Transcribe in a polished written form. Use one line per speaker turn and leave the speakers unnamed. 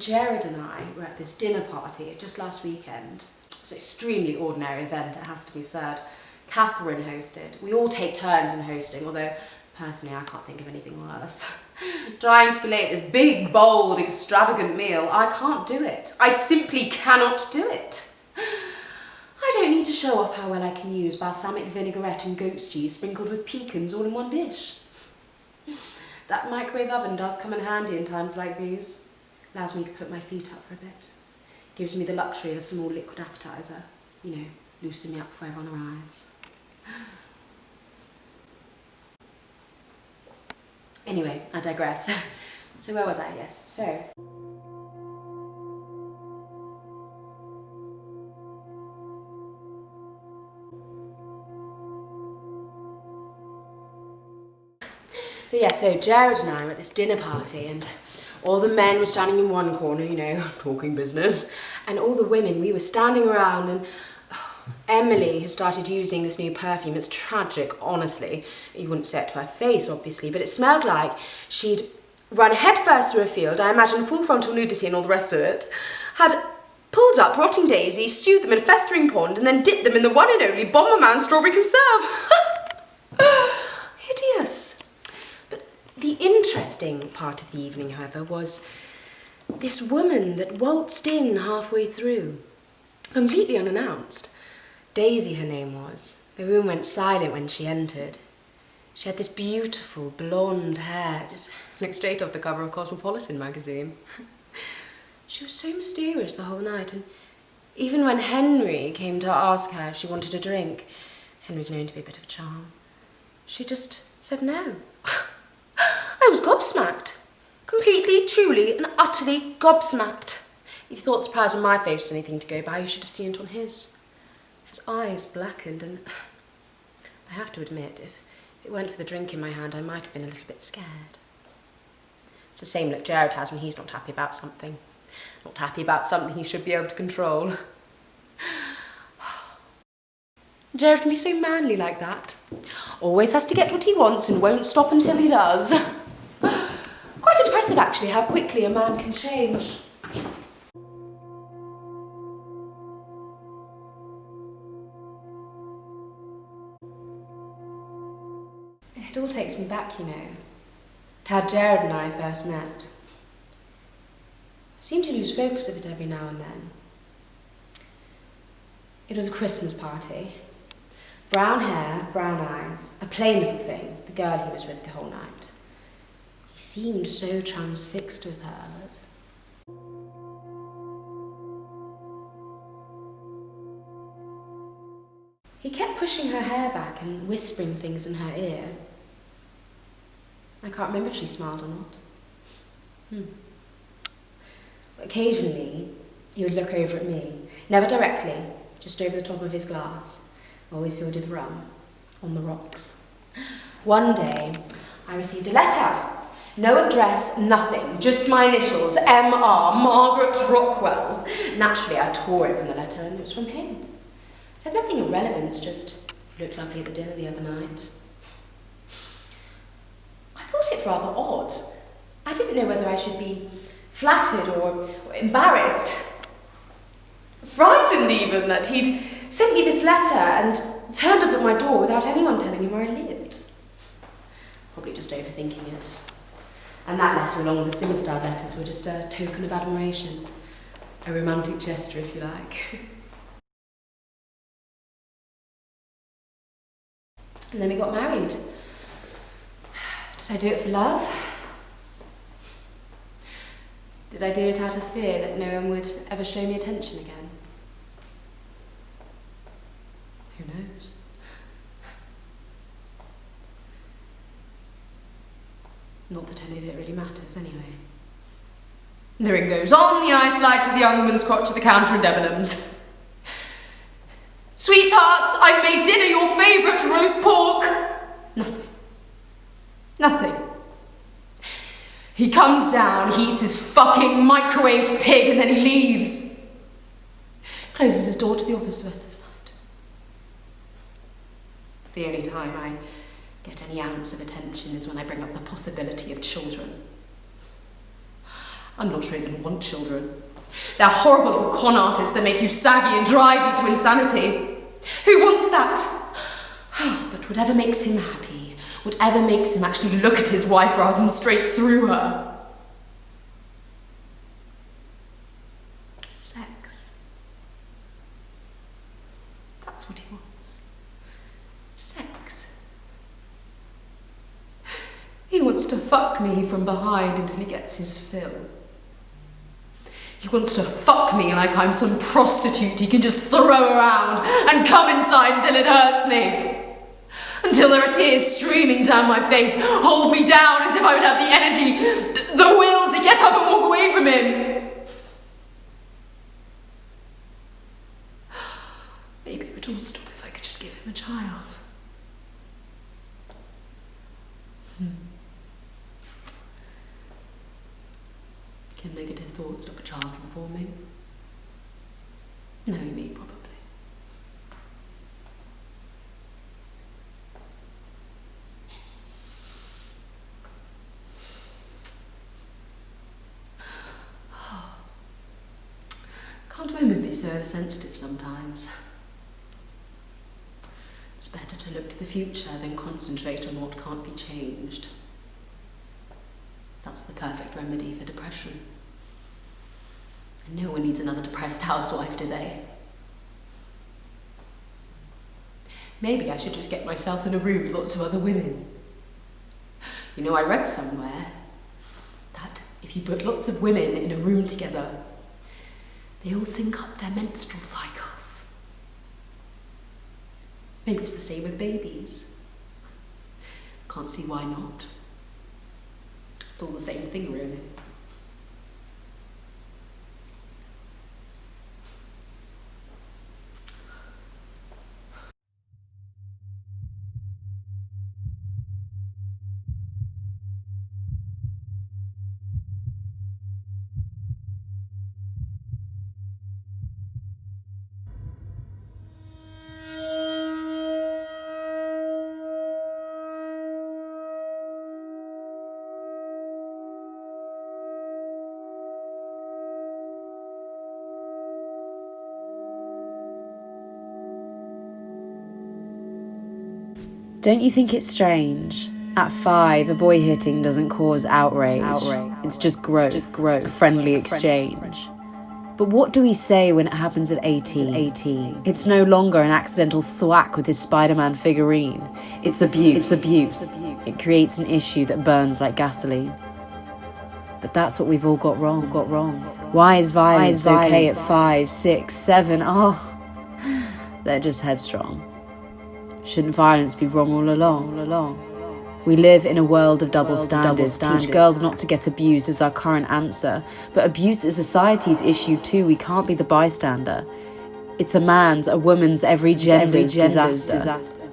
Jared and I were at this dinner party just last weekend. It's an extremely ordinary event, it has to be said. Catherine hosted. We all take turns in hosting, although personally I can't think of anything worse. Trying to collate this big, bold, extravagant meal, I can't do it. I simply cannot do it. I don't need to show off how well I can use balsamic vinaigrette and goat's cheese sprinkled with pecans all in one dish. That microwave oven does come in handy in times like these. Allows me to put my feet up for a bit. Gives me the luxury of a small liquid appetizer. You know, loosen me up before everyone arrives. Anyway, I digress. So where was I? Yes, so Jared and I were at this dinner party and all the men were standing in one corner, you know, talking business, and all the women, we were standing around and Emily has started using this new perfume. It's tragic, honestly. You wouldn't say it to her face, obviously, but it smelled like she'd run headfirst through a field, I imagine full frontal nudity and all the rest of it, had pulled up rotting daisies, stewed them in a festering pond, and then dipped them in the one and only Bomberman strawberry conserve. Hideous. But the interesting part of the evening, however, was this woman that waltzed in halfway through, completely unannounced. Daisy, her name was. The room went silent when she entered. She had this beautiful blonde hair, just looked straight off the cover of Cosmopolitan magazine. She was so mysterious the whole night, and even when Henry came to ask her if she wanted a drink, Henry's known to be a bit of a charm, she just said no. I was gobsmacked. Completely, truly, and utterly gobsmacked. If you thought surprise on my face was anything to go by, you should have seen it on his. His eyes blackened, and I have to admit, if it weren't for the drink in my hand, I might have been a little bit scared. It's the same look Jared has when he's not happy about something. Not happy about something he should be able to control. Jared can be so manly like that. Always has to get what he wants and won't stop until he does. Quite impressive, actually, how quickly a man can change. It all takes me back, you know, to how Jared and I first met. I seem to lose focus of it every now and then. It was a Christmas party. Brown hair, brown eyes, a plain little thing, the girl he was with the whole night. He seemed so transfixed with her that... He kept pushing her hair back and whispering things in her ear. I can't remember if she smiled or not. Occasionally, he would look over at me, never directly, just over the top of his glass, always filled with rum, on the rocks. One day, I received a letter. No address, nothing, just my initials, M.R., Margaret Rockwell. Naturally, I tore open the letter and it was from him. It said nothing of relevance, just, you looked lovely at the dinner the other night. I thought it rather odd. I didn't know whether I should be flattered or embarrassed. Frightened even that he'd sent me this letter and turned up at my door without anyone telling him where I lived. Probably just overthinking it. And that letter, along with the Simmerstar letters, were just a token of admiration. A romantic gesture, if you like. And then we got married. Did I do it for love? Did I do it out of fear that no one would ever show me attention again? Who knows? Not that any of it really matters, anyway. The ring goes on, the eye slides to the young woman's crotch at the counter in Debenhams. Sweetheart, I've made dinner your favourite roast pork. Nothing. Nothing. He comes down, he eats his fucking microwaved pig, and then he leaves. Closes his door to the office the rest of the night. The only time I get any ounce of attention is when I bring up the possibility of children.
I'm not sure I even want children. They're horrible for con artists that make you saggy and drive you to insanity. Who wants that? But whatever makes him happy, whatever makes him actually look at his wife rather than straight through her. Sex. That's what he wants. Sex. He wants to fuck me from behind until he gets his fill. He wants to fuck me like I'm some prostitute he can just throw around and come inside until it hurts me. Until there are tears streaming down my face, hold me down as if I would have the energy, the will to get up and walk away from him. Maybe it would all stop if I could just give him a child. Can negative thoughts stop a child from forming? Knowing me, probably. Can't women be so sensitive sometimes? It's better to look to the future than concentrate on what can't be changed. That's the perfect remedy for depression. And no one needs another depressed housewife, do they? Maybe I should just get myself in a room with lots of other women. You know, I read somewhere that if you put lots of women in a room together, they all sync up their menstrual cycles. Maybe it's the same with babies. Can't see why not. It's all the same thing, really.
Don't you think it's strange? At 5, a boy hitting doesn't cause outrage. It's just growth, a friendly exchange. But what do we say when it happens at 18? It's no longer an accidental thwack with his Spider-Man figurine. It's abuse. It creates an issue that burns like gasoline. But that's what we've all got wrong. Why is violence okay at 5, 6, 7? Oh, they're just headstrong. Shouldn't violence be wrong all along? We live in a world of double standards. Teach girls not to get abused is our current answer. But abuse is society's issue too. We can't be the bystander. It's a man's, a woman's, every gender's disaster.